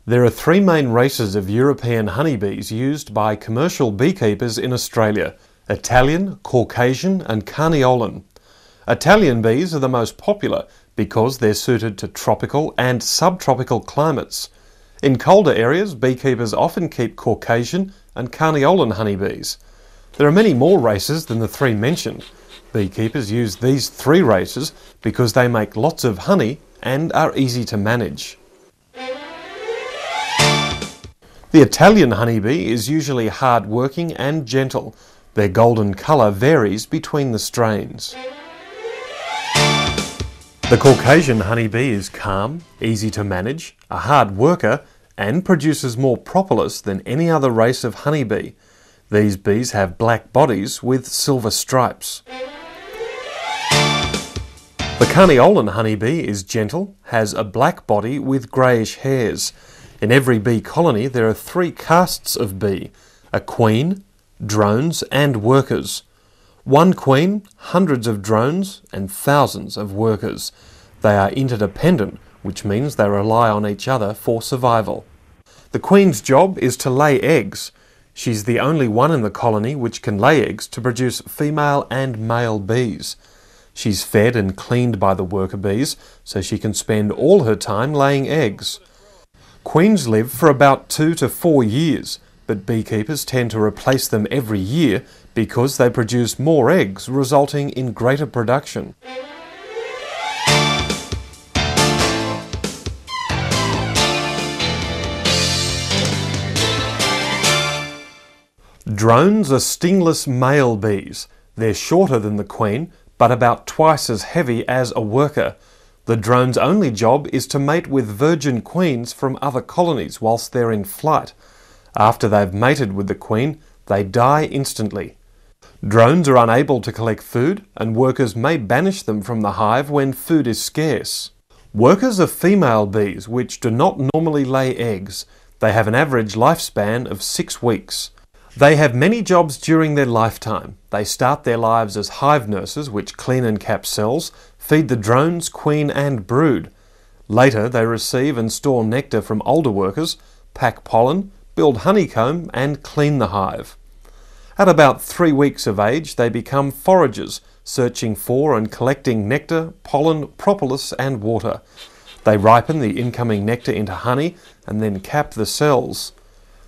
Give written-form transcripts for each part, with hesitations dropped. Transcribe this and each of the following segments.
There are three main races of European honeybees used by commercial beekeepers in Australia: Italian, Caucasian and Carniolan. Italian bees are the most popular because they're suited to tropical and subtropical climates. In colder areas, beekeepers often keep Caucasian and Carniolan honeybees. There are many more races than the three mentioned. Beekeepers use these three races because they make lots of honey and are easy to manage. The Italian honeybee is usually hard-working and gentle. Their golden colour varies between the strains. The Caucasian honeybee is calm, easy to manage, a hard worker, and produces more propolis than any other race of honeybee. These bees have black bodies with silver stripes. The Carniolan honeybee is gentle, has a black body with greyish hairs. In every bee colony there are three castes of bee: a queen, drones and workers. One queen, hundreds of drones and thousands of workers. They are interdependent, which means they rely on each other for survival. The queen's job is to lay eggs. She's the only one in the colony which can lay eggs to produce female and male bees. She's fed and cleaned by the worker bees, so she can spend all her time laying eggs. Queens live for about 2 to 4 years, but beekeepers tend to replace them every year because they produce more eggs, resulting in greater production. Drones are stingless male bees. They're shorter than the queen, but about twice as heavy as a worker. The drone's only job is to mate with virgin queens from other colonies whilst they're in flight. After they've mated with the queen, they die instantly. Drones are unable to collect food, and workers may banish them from the hive when food is scarce. Workers are female bees which do not normally lay eggs. They have an average lifespan of 6 weeks. They have many jobs during their lifetime. They start their lives as hive nurses, which clean and cap cells, feed the drones, queen and brood. Later they receive and store nectar from older workers, pack pollen, build honeycomb and clean the hive. At about 3 weeks of age they become foragers, searching for and collecting nectar, pollen, propolis and water. They ripen the incoming nectar into honey and then cap the cells.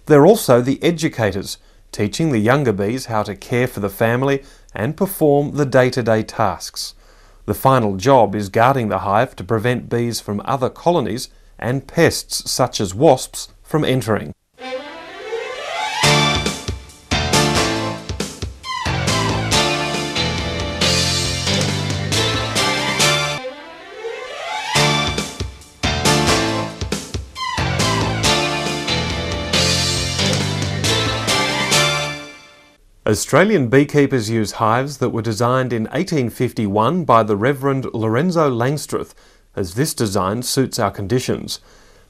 They're also the educators, teaching the younger bees how to care for the family and perform the day-to-day tasks. The final job is guarding the hive to prevent bees from other colonies and pests such as wasps from entering. Australian beekeepers use hives that were designed in 1851 by the Reverend Lorenzo Langstroth, as this design suits our conditions.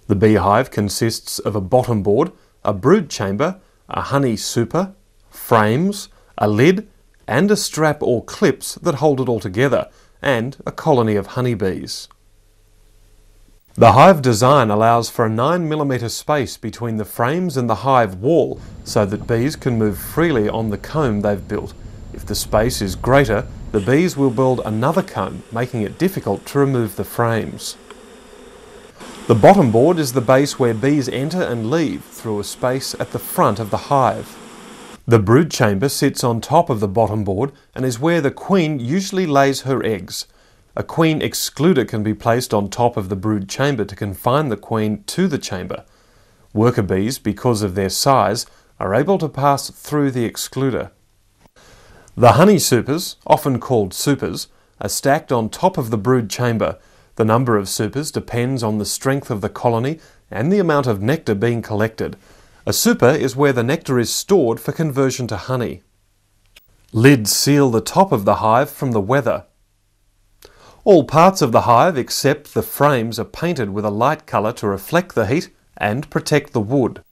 The beehive consists of a bottom board, a brood chamber, a honey super, frames, a lid, and a strap or clips that hold it all together, and a colony of honeybees. The hive design allows for a 9mm space between the frames and the hive wall so that bees can move freely on the comb they've built. If the space is greater, the bees will build another comb, making it difficult to remove the frames. The bottom board is the base where bees enter and leave through a space at the front of the hive. The brood chamber sits on top of the bottom board and is where the queen usually lays her eggs. A queen excluder can be placed on top of the brood chamber to confine the queen to the chamber. Worker bees, because of their size, are able to pass through the excluder. The honey supers, often called supers, are stacked on top of the brood chamber. The number of supers depends on the strength of the colony and the amount of nectar being collected. A super is where the nectar is stored for conversion to honey. Lids seal the top of the hive from the weather. All parts of the hive except the frames are painted with a light colour to reflect the heat and protect the wood.